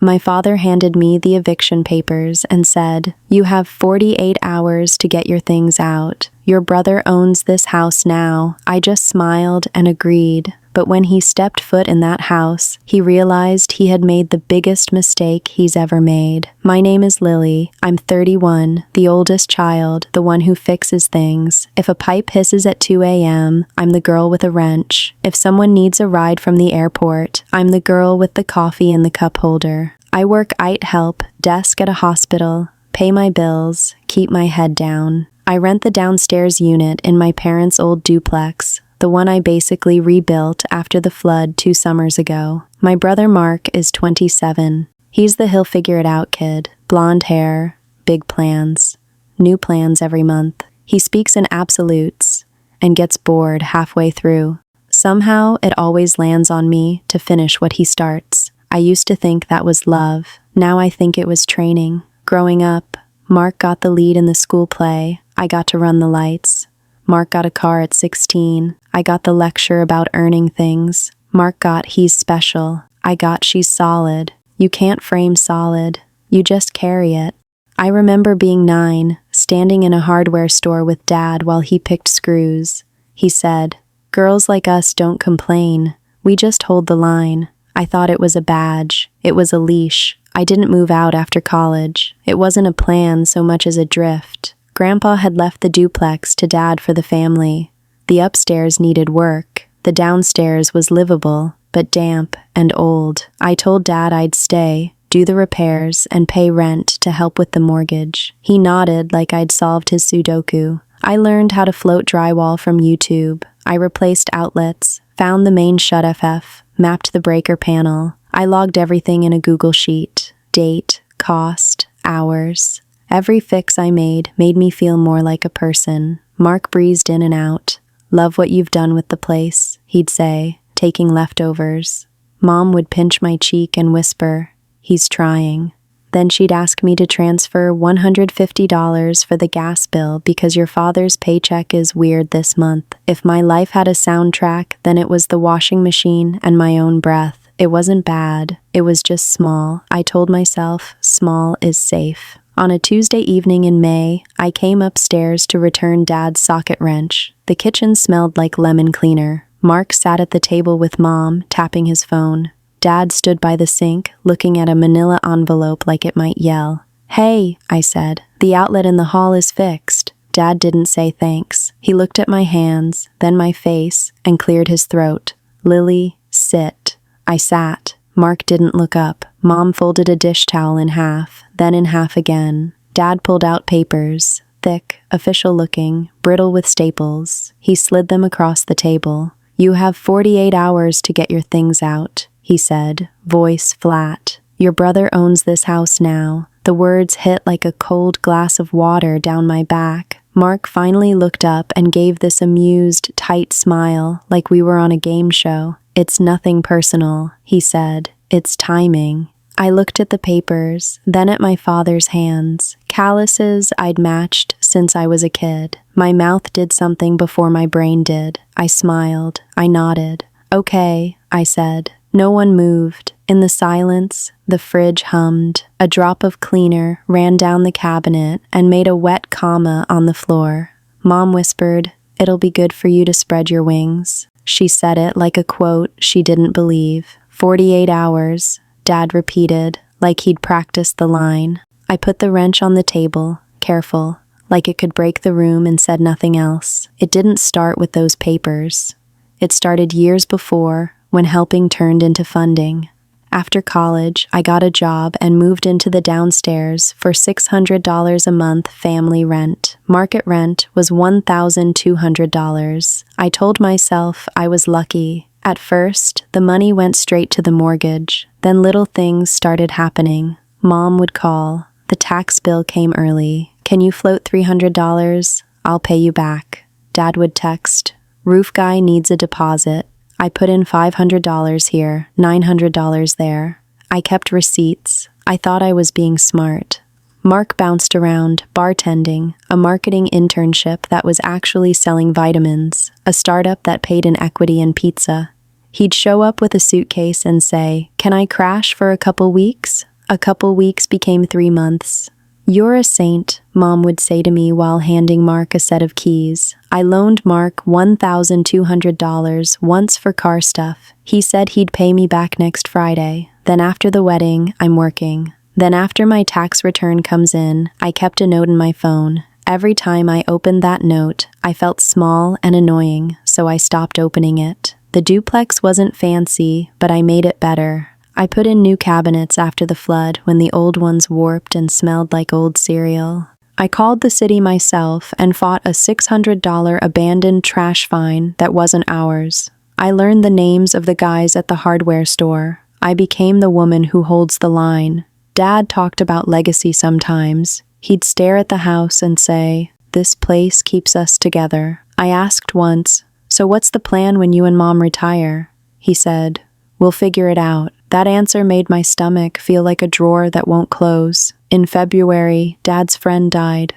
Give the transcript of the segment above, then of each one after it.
My father handed me the eviction papers and said, "You have 48 hours to get your things out. Your brother owns this house now." I just smiled and agreed. But when he stepped foot in that house, he realized he had made the biggest mistake he's ever made. My name is Lily. I'm 31, the oldest child, the one who fixes things. If a pipe hisses at 2 a.m., I'm the girl with a wrench. If someone needs a ride from the airport, I'm the girl with the coffee in the cup holder. I work IT help, desk at a hospital, pay my bills, keep my head down. I rent the downstairs unit in my parents' old duplex, the one I basically rebuilt after the flood 2 summers ago. My brother Mark is 27. He's the he'll figure it out kid. Blonde hair, big plans, new plans every month. He speaks in absolutes and gets bored halfway through. Somehow it always lands on me to finish what he starts. I used to think that was love. Now I think it was training. Growing up, Mark got the lead in the school play. I got to run the lights. Mark got a car at 16. I got the lecture about earning things. Mark got he's special. I got she's solid. You can't frame solid. You just carry it. I remember being 9, standing in a hardware store with Dad while he picked screws. He said, "Girls like us don't complain. We just hold the line." I thought it was a badge. It was a leash. I didn't move out after college. It wasn't a plan so much as a drift. Grandpa had left the duplex to Dad for the family. The upstairs needed work. The downstairs was livable, but damp and old. I told Dad I'd stay, do the repairs, and pay rent to help with the mortgage. He nodded like I'd solved his Sudoku. I learned how to float drywall from YouTube. I replaced outlets, found the main shut-FF, mapped the breaker panel. I logged everything in a Google Sheet. Date, cost, hours. Every fix I made me feel more like a person. Mark breezed in and out. "Love what you've done with the place," he'd say, taking leftovers. Mom would pinch my cheek and whisper, "He's trying." Then she'd ask me to transfer $150 for the gas bill because your father's paycheck is weird this month. If my life had a soundtrack, then it was the washing machine and my own breath. It wasn't bad. It was just small. I told myself, small is safe. On a Tuesday evening in May, I came upstairs to return Dad's socket wrench. The kitchen smelled like lemon cleaner. Mark sat at the table with Mom, tapping his phone. Dad stood by the sink, looking at a manila envelope like it might yell. "Hey," I said, "the outlet in the hall is fixed." Dad didn't say thanks. He looked at my hands, then my face, and cleared his throat. "Lily, sit." I sat. Mark didn't look up. Mom folded a dish towel in half, then in half again. Dad pulled out papers, thick, official-looking, brittle with staples. He slid them across the table. "You have 48 hours to get your things out," he said, voice flat. "Your brother owns this house now." The words hit like a cold glass of water down my back. Mark finally looked up and gave this amused, tight smile, like we were on a game show. "It's nothing personal," he said. "It's timing." I looked at the papers, then at my father's hands. Calluses I'd matched since I was a kid. My mouth did something before my brain did. I smiled. I nodded. "Okay," I said. No one moved. In the silence, the fridge hummed. A drop of cleaner ran down the cabinet and made a wet comma on the floor. Mom whispered, "It'll be good for you to spread your wings." She said it like a quote she didn't believe. 48 hours, Dad repeated, like he'd practiced the line. I put the wrench on the table, careful, like it could break the room, and said nothing else. It didn't start with those papers. It started years before, when helping turned into funding. After college, I got a job and moved into the downstairs for $600 a month family rent. Market rent was $1,200. I told myself I was lucky. At first, the money went straight to the mortgage. Then little things started happening. Mom would call. The tax bill came early. "Can you float $300? I'll pay you back." Dad would text, "Roof guy needs a deposit." I put in $500 here, $900 there. I kept receipts. I thought I was being smart. Mark bounced around, bartending, a marketing internship that was actually selling vitamins, a startup that paid in equity and pizza. He'd show up with a suitcase and say, "Can I crash for a couple weeks?" A couple weeks became 3 months. "You're a saint," Mom would say to me while handing Mark a set of keys. I loaned Mark $1,200 once for car stuff. He said he'd pay me back next Friday. Then after the wedding, I'm working. Then after my tax return comes in, I kept a note in my phone. Every time I opened that note, I felt small and annoying, so I stopped opening it. The duplex wasn't fancy, but I made it better. I put in new cabinets after the flood when the old ones warped and smelled like old cereal. I called the city myself and fought a $600 abandoned trash fine that wasn't ours. I learned the names of the guys at the hardware store. I became the woman who holds the line. Dad talked about legacy sometimes. He'd stare at the house and say, "This place keeps us together." I asked once, "So what's the plan when you and Mom retire?" He said, "We'll figure it out." That answer made my stomach feel like a drawer that won't close. In February, Dad's friend died.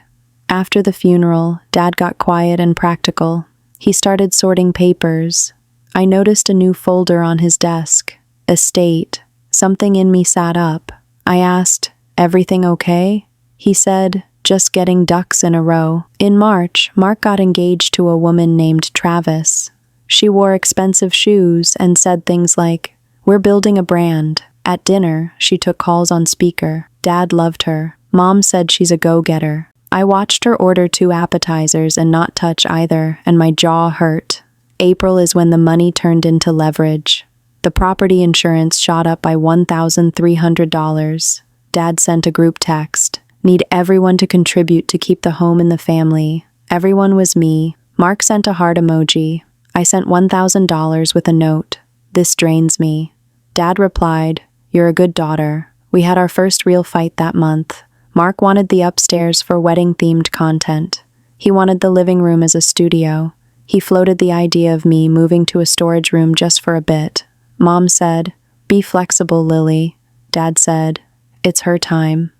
After the funeral, Dad got quiet and practical. He started sorting papers. I noticed a new folder on his desk. Estate. Something in me sat up. I asked, "Everything okay?" He said, "Just getting ducks in a row." In March, Mark got engaged to a woman named Travis. She wore expensive shoes and said things like, "We're building a brand." At dinner, she took calls on speaker. Dad loved her. Mom said she's a go-getter. I watched her order 2 appetizers and not touch either, and my jaw hurt. April is when the money turned into leverage. The property insurance shot up by $1,300. Dad sent a group text. "Need everyone to contribute to keep the home in the family." Everyone was me. Mark sent a heart emoji. I sent $1,000 with a note. "This drains me." Dad replied, "You're a good daughter." We had our first real fight that month. Mark wanted the upstairs for wedding-themed content. He wanted the living room as a studio. He floated the idea of me moving to a storage room just for a bit. Mom said, "Be flexible, Lily." Dad said, "It's her time."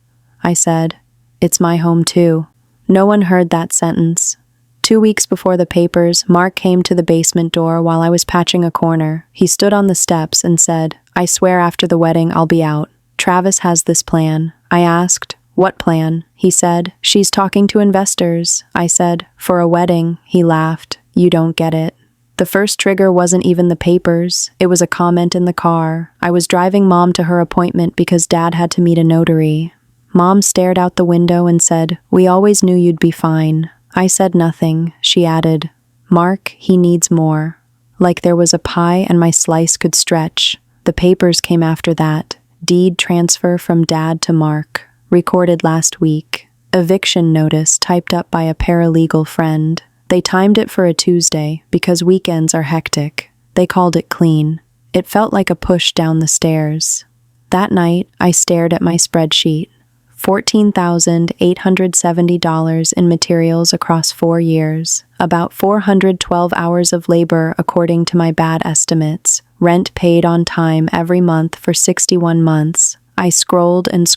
I said, "It's my home too." No one heard that sentence. 2 weeks before the papers, Mark came to the basement door while I was patching a corner. He stood on the steps and said, "I swear after the wedding I'll be out. Travis has this plan." I asked, "What plan?" He said, "She's talking to investors." I said, "For a wedding." He laughed. "You don't get it." The first trigger wasn't even the papers. It was a comment in the car. I was driving Mom to her appointment because Dad had to meet a notary. Mom stared out the window and said, "We always knew you'd be fine." I said nothing. She added, "Mark, he needs more." Like there was a pie and my slice could stretch. The papers came after that. Deed transfer from Dad to Mark. Recorded last week. Eviction notice typed up by a paralegal friend. They timed it for a Tuesday because weekends are hectic. They called it clean. It felt like a push down the stairs. That night, I stared at my spreadsheet. $14,870 in materials across 4 years. About 412 hours of labor according to my bad estimates. Rent paid on time every month for 61 months. I scrolled and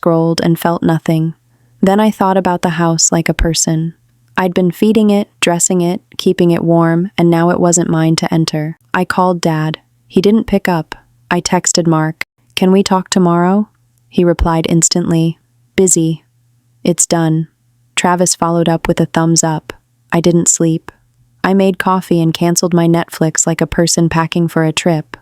felt nothing. Then I thought about the house like a person. I'd been feeding it, dressing it, keeping it warm, and now it wasn't mine to enter. I called Dad. He didn't pick up. I texted Mark, "Can we talk tomorrow?" He replied instantly, "Busy." "It's done." Travis followed up with a thumbs up. I didn't sleep. I made coffee and canceled my Netflix like a person packing for a trip.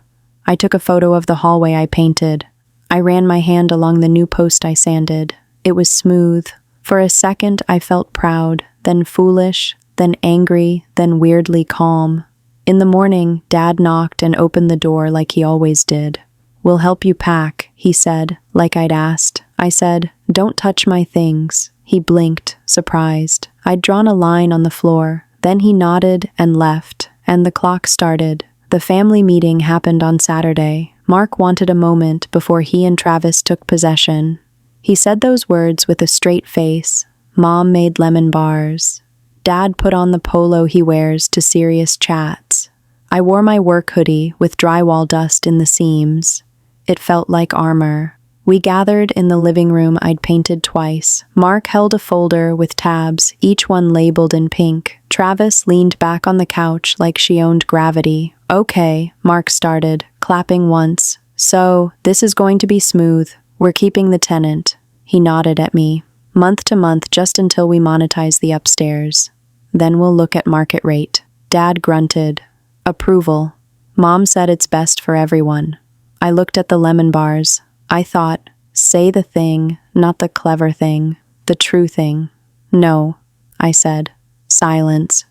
I took a photo of the hallway I painted. I ran my hand along the new post I sanded. It was smooth. For a second, I felt proud, then foolish, then angry, then weirdly calm. In the morning, Dad knocked and opened the door like he always did. "We'll help you pack," he said, like I'd asked. I said, "Don't touch my things." He blinked, surprised. I'd drawn a line on the floor. Then he nodded and left, and the clock started. The family meeting happened on Saturday. Mark wanted a moment before he and Travis took possession. He said those words with a straight face. Mom made lemon bars. Dad put on the polo he wears to serious chats. I wore my work hoodie with drywall dust in the seams. It felt like armor. We gathered in the living room I'd painted twice. Mark held a folder with tabs, each one labeled in pink. Travis leaned back on the couch like she owned gravity, Okay, Mark started, clapping once. So, this is going to be smooth. We're keeping the tenant. He nodded at me. Month to month just until we monetize the upstairs. Then we'll look at market rate. Dad grunted. Approval. Mom said it's best for everyone. I looked at the lemon bars. I thought, say the thing, not the clever thing, the true thing. No, I said. Silence.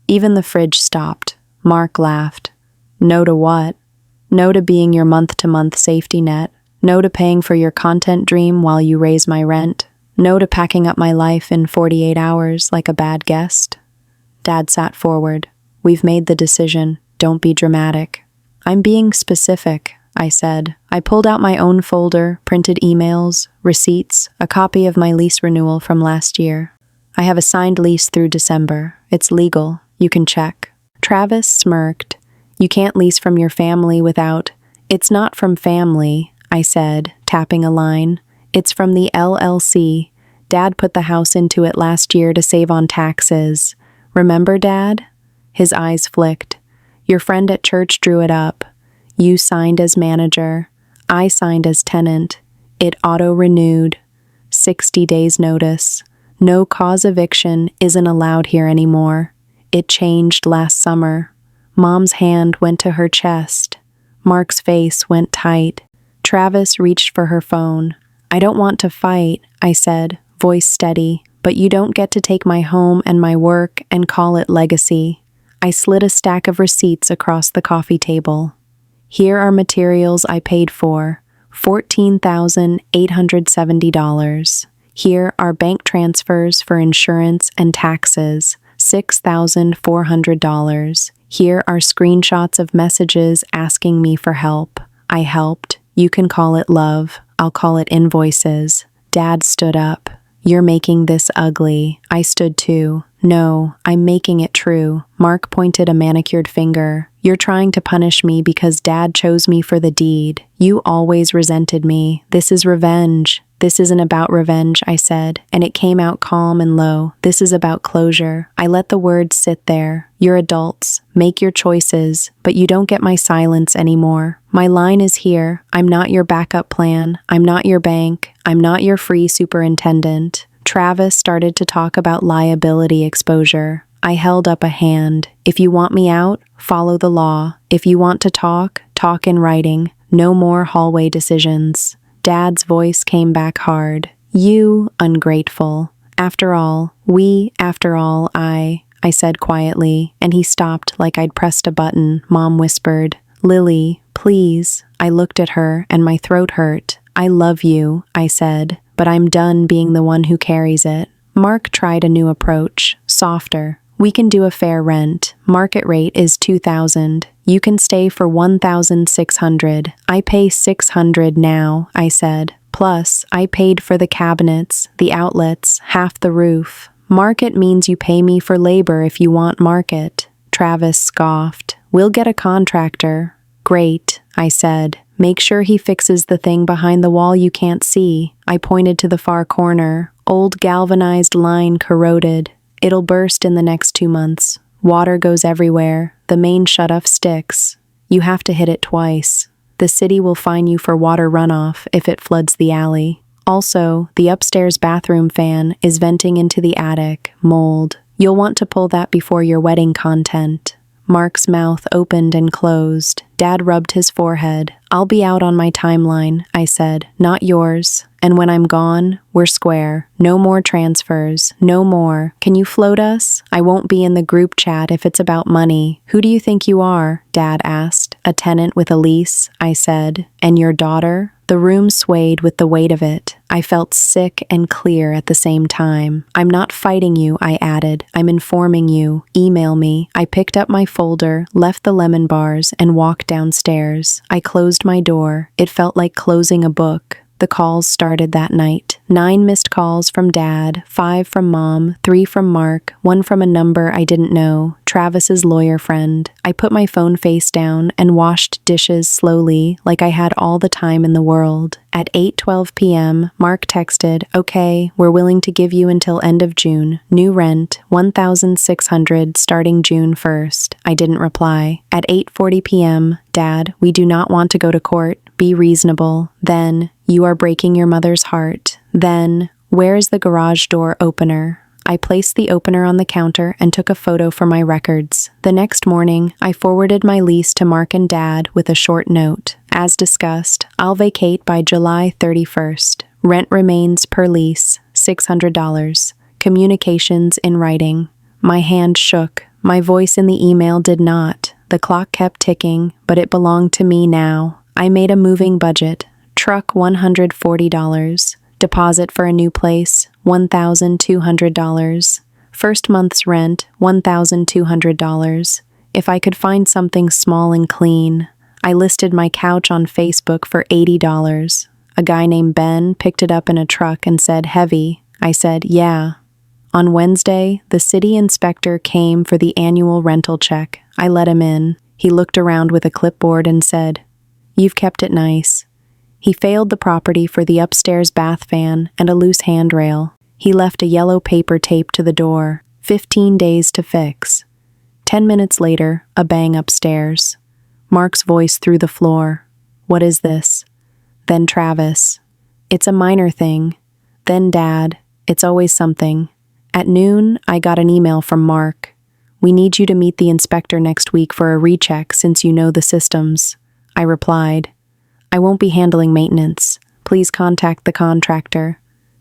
Even the fridge stopped. Mark laughed. No to what? No to being your month-to-month safety net. No to paying for your content dream while you raise my rent. No to packing up my life in 48 hours like a bad guest. Dad sat forward. We've made the decision. Don't be dramatic. I'm being specific, I said. I pulled out my own folder, printed emails, receipts, a copy of my lease renewal from last year. I have a signed lease through December. It's legal. You can check. Travis smirked. You can't lease from your family without... It's not from family, I said, tapping a line. It's from the LLC. Dad put the house into it last year to save on taxes. Remember, Dad? His eyes flicked. Your friend at church drew it up. You signed as manager. I signed as tenant. It auto-renewed. 60 days notice. No cause eviction isn't allowed here anymore. It changed last summer. Mom's hand went to her chest. Mark's face went tight. Travis reached for her phone. I don't want to fight, I said, voice steady, but you don't get to take my home and my work and call it legacy. I slid a stack of receipts across the coffee table. Here are materials I paid for, $14,870. Here are bank transfers for insurance and taxes, $6,400. Here are screenshots of messages asking me for help. I helped. You can call it love. I'll call it invoices. Dad stood up. You're making this ugly. I stood too. No, I'm making it true. Mark pointed a manicured finger. You're trying to punish me because Dad chose me for the deed. You always resented me. This is revenge. This isn't about revenge, I said, and it came out calm and low. This is about closure. I let the words sit there. You're adults. Make your choices, but you don't get my silence anymore. My line is here. I'm not your backup plan. I'm not your bank. I'm not your free superintendent. Travis started to talk about liability exposure. I held up a hand. If you want me out, follow the law. If you want to talk, talk in writing. No more hallway decisions. Dad's voice came back hard. You, ungrateful. After all, I said quietly, and he stopped like I'd pressed a button. Mom whispered, Lily, please. I looked at her, and my throat hurt. I love you, I said, but I'm done being the one who carries it. Mark tried a new approach, softer. We can do a fair rent. Market rate is $2,000. You can stay for $1,600. I pay $600 now, I said. Plus, I paid for the cabinets, the outlets, half the roof. Market means you pay me for labor if you want market. Travis scoffed. We'll get a contractor. Great, I said. Make sure he fixes the thing behind the wall you can't see. I pointed to the far corner. Old galvanized line corroded. It'll burst in the next 2 months. Water goes everywhere. The main shutoff sticks. You have to hit it twice. The city will fine you for water runoff if it floods the alley. Also, the upstairs bathroom fan is venting into the attic, mold. You'll want to pull that before your wedding content. Mark's mouth opened and closed. Dad rubbed his forehead. I'll be out on my timeline, I said, not yours. And when I'm gone, we're square. No more transfers. No more. Can you float us? I won't be in the group chat if it's about money. Who do you think you are? Dad asked. A tenant with a lease, I said. And your daughter? The room swayed with the weight of it. I felt sick and clear at the same time. I'm not fighting you, I added. I'm informing you. Email me. I picked up my folder, left the lemon bars, and walked downstairs. I closed my door. It felt like closing a book. The calls started that night. 9 missed calls from Dad, 5 from Mom, 3 from Mark, 1 from a number I didn't know, Travis's lawyer friend. I put my phone face down and washed dishes slowly, like I had all the time in the world. At 8:12 p.m., Mark texted, "Okay, we're willing to give you until end of June. New rent, $1,600 starting June 1st. I didn't reply. At 8:40 p.m., "Dad, we do not want to go to court. Be reasonable." Then, "You are breaking your mother's heart." Then, "Where is the garage door opener?" I placed the opener on the counter and took a photo for my records. The next morning, I forwarded my lease to Mark and Dad with a short note. As discussed, I'll vacate by July 31st. Rent remains per lease, $600. Communications in writing. My hand shook. My voice in the email did not. The clock kept ticking, but it belonged to me now. I made a moving budget. Truck $140. Deposit for a new place, $1,200. First month's rent, $1,200. If I could find something small and clean. I listed my couch on Facebook for $80. A guy named Ben picked it up in a truck and said, "Heavy." I said, "Yeah." On Wednesday, the city inspector came for the annual rental check. I let him in. He looked around with a clipboard and said, "You've kept it nice." He failed the property for the upstairs bath fan and a loose handrail. He left a yellow paper tape to the door, 15 days to fix. 10 minutes later, a bang upstairs. Mark's voice through the floor. "What is this?" Then Travis. "It's a minor thing." Then Dad. "It's always something." At noon, I got an email from Mark. "We need you to meet the inspector next week for a recheck since you know the systems." I replied, "I won't be handling maintenance. Please contact the contractor."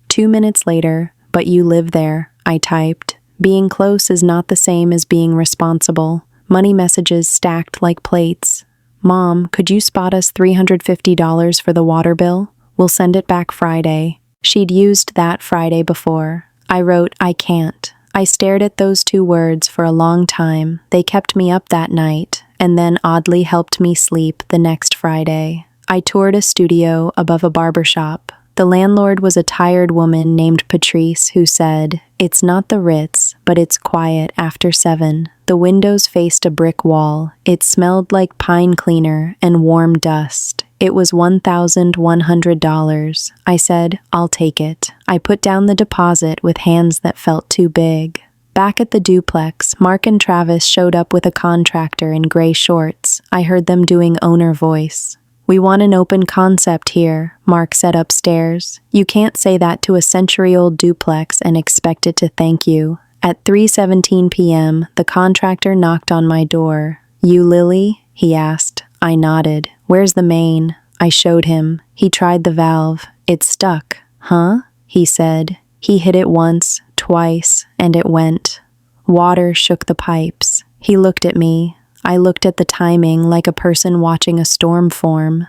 2 minutes later, "But you live there," I typed. Being close is not the same as being responsible. Money messages stacked like plates. "Mom, could you spot us $350 for the water bill? We'll send it back Friday." She'd used that Friday before. I wrote, "I can't." I stared at those 2 words for a long time. They kept me up that night, and then oddly helped me sleep the next Friday. I toured a studio above a barbershop. The landlord was a tired woman named Patrice who said, "It's not the Ritz, but it's quiet after 7. The windows faced a brick wall. It smelled like pine cleaner and warm dust. It was $1,100. I said, "I'll take it." I put down the deposit with hands that felt too big. Back at the duplex, Mark and Travis showed up with a contractor in gray shorts. I heard them doing owner voice. "We want an open concept here," Mark said upstairs. "You can't say that to a century-old duplex and expect it to thank you." At 3:17 p.m., the contractor knocked on my door. "You Lily?" he asked. I nodded. "Where's the main?" I showed him. He tried the valve. "It's stuck." "Huh?" he said. He hit it once, twice, and it went. Water shook the pipes. He looked at me. I looked at the timing like a person watching a storm form.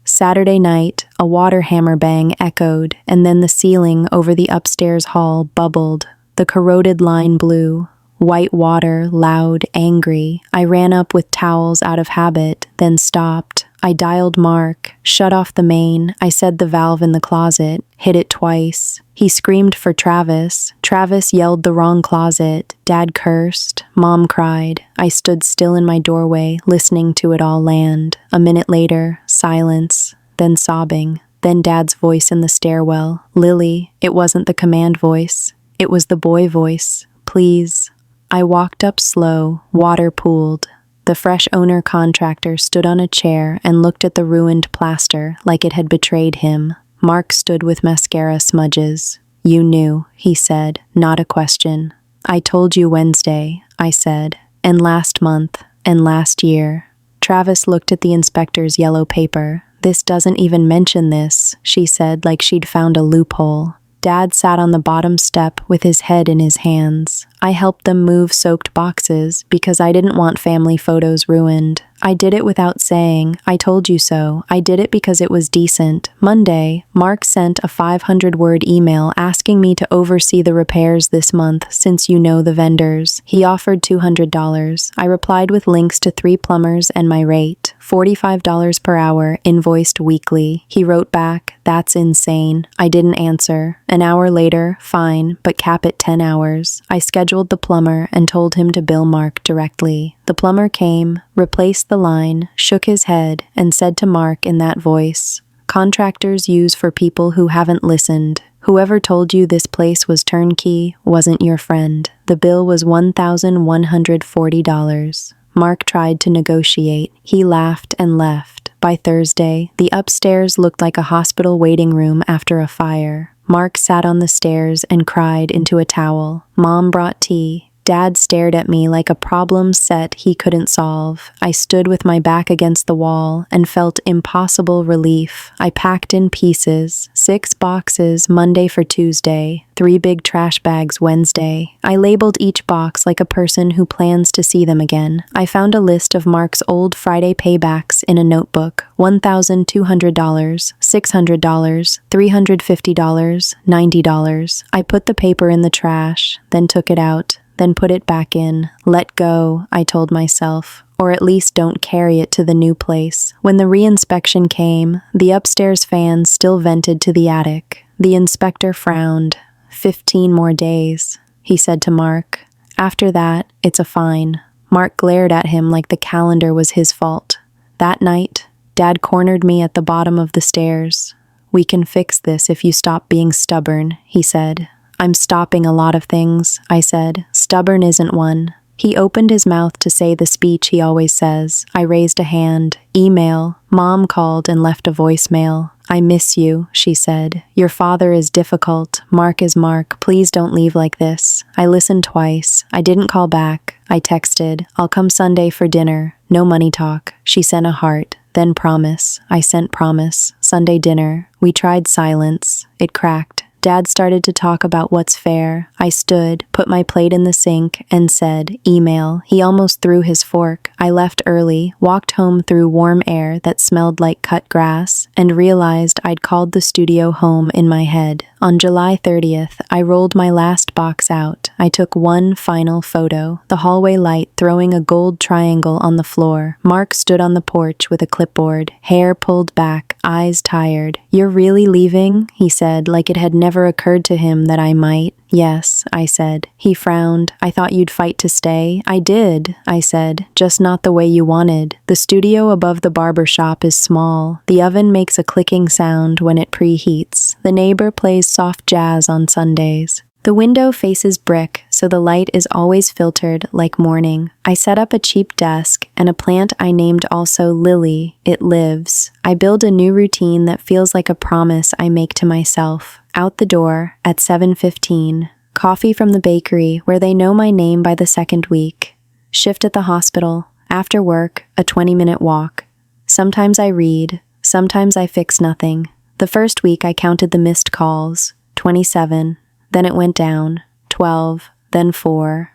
Saturday night, a water hammer bang echoed, and then the ceiling over the upstairs hall bubbled. The corroded line blew. White water, loud, angry. I ran up with towels out of habit, then stopped. I dialed Mark, shut off the main. I said the valve in the closet, hit it twice. He screamed for Travis. Travis yelled the wrong closet. Dad cursed. Mom cried. I stood still in my doorway, listening to it all land. A minute later, silence, then sobbing, then Dad's voice in the stairwell. "Lily." It wasn't the command voice. It was the boy voice. "Please." I walked up slow, water pooled. The fresh owner contractor stood on a chair and looked at the ruined plaster like it had betrayed him. Mark stood with mascara smudges. "You knew," he said, not a question. "I told you Wednesday," I said, "and last month, and last year." Travis looked at the inspector's yellow paper. "This doesn't even mention this," she said like she'd found a loophole. Dad sat on the bottom step with his head in his hands. I helped them move soaked boxes because I didn't want family photos ruined. I did it without saying, I told you so. I did it because it was decent. Monday, Mark sent a 500-word email asking me to oversee the repairs this month since you know the vendors. He offered $200. I replied with links to 3 plumbers and my rate, $45 per hour, invoiced weekly. He wrote back, "That's insane." I didn't answer. An hour later, fine, but cap it 10 hours. I scheduled the plumber and told him to bill Mark directly. The plumber came, replaced the line, shook his head, and said to Mark in that voice, "Contractors use for people who haven't listened. Whoever told you this place was turnkey wasn't your friend." The bill was $1,140. Mark tried to negotiate. He laughed and left. By Thursday, the upstairs looked like a hospital waiting room after a fire. Mark sat on the stairs and cried into a towel. Mom brought tea. Dad stared at me like a problem set he couldn't solve. I stood with my back against the wall and felt impossible relief. I packed in pieces, 6 boxes Monday for Tuesday, 3 big trash bags Wednesday. I labeled each box like a person who plans to see them again. I found a list of Mark's old Friday paybacks in a notebook. $1,200, $600, $350, $90. I put the paper in the trash, then took it out. Then put it back in. Let go, I told myself, or at least don't carry it to the new place. When the re-inspection came, the upstairs fan still vented to the attic. The inspector frowned. 15 more days, he said to Mark. After that, it's a fine. Mark glared at him like the calendar was his fault. That night, Dad cornered me at the bottom of the stairs. "We can fix this if you stop being stubborn," he said. "I'm stopping a lot of things," I said. "Stubborn isn't one." He opened his mouth to say the speech he always says. I raised a hand. "Email." Mom called and left a voicemail. "I miss you," she said. "Your father is difficult. Mark is Mark. Please don't leave like this." I listened twice. I didn't call back. I texted, "I'll come Sunday for dinner. No money talk." She sent a heart. Then promise. I sent promise. Sunday dinner. We tried silence. It cracked. Dad started to talk about what's fair. I stood, put my plate in the sink, and said, "Email." He almost threw his fork. I left early, walked home through warm air that smelled like cut grass, and realized I'd called the studio home in my head. On July 30th, I rolled my last box out. I took one final photo, the hallway light throwing a gold triangle on the floor. Mark stood on the porch with a clipboard, hair pulled back, eyes tired. "You're really leaving?" he said, like it had never occurred to him that I might. "Yes," I said. He frowned. "I thought you'd fight to stay." "I did," I said, "just not the way you wanted. The studio above the barber shop is small. The oven makes a clicking sound when it preheats. The neighbor plays soft jazz on Sundays. The window faces brick, so the light is always filtered like morning. I set up a cheap desk and a plant I named also Lily. It lives. I build a new routine that feels like a promise I make to myself. Out the door at 7:15. Coffee from the bakery where they know my name by the second week. Shift at the hospital. After work, a 20-minute walk. Sometimes I read. Sometimes I fix nothing. The first week I counted the missed calls. 27. Then it went down. 12. Then 4.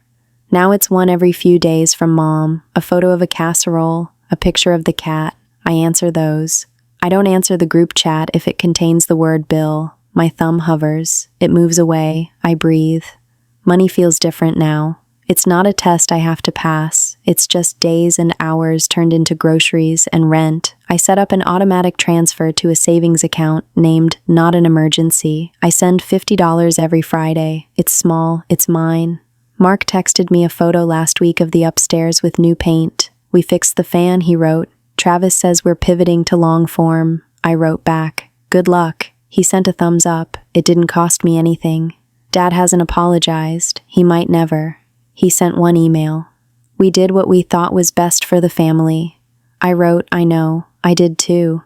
Now it's one every few days from Mom. A photo of a casserole. A picture of the cat. I answer those. I don't answer the group chat if it contains the word bill. My thumb hovers. It moves away. I breathe. Money feels different now. It's not a test I have to pass. It's just days and hours turned into groceries and rent. I set up an automatic transfer to a savings account named Not an Emergency. I send $50 every Friday. It's small. It's mine. Mark texted me a photo last week of the upstairs with new paint. "We fixed the fan," he wrote. "Travis says we're pivoting to long form." I wrote back, "Good luck." He sent a thumbs up. It didn't cost me anything. Dad hasn't apologized. He might never. He sent one email. "We did what we thought was best for the family." I wrote, "I know. I did too."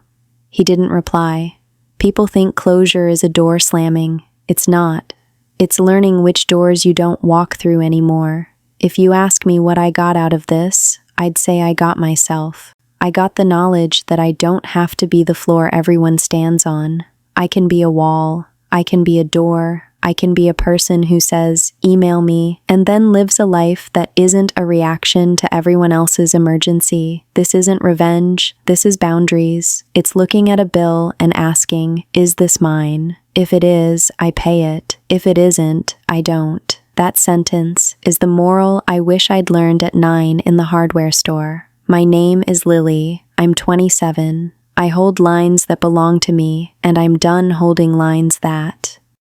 He didn't reply. People think closure is a door slamming. It's not. It's learning which doors you don't walk through anymore. If you ask me what I got out of this, I'd say I got myself. I got the knowledge that I don't have to be the floor everyone stands on. I can be a wall. I can be a door. I can be a person who says, email me, and then lives a life that isn't a reaction to everyone else's emergency. This isn't revenge. This is boundaries. It's looking at a bill and asking, is this mine? If it is, I pay it. If it isn't, I don't. That sentence is the moral I wish I'd learned at 9 in the hardware store. My name is Lily. I'm 27. I hold lines that belong to me, and I'm done holding lines that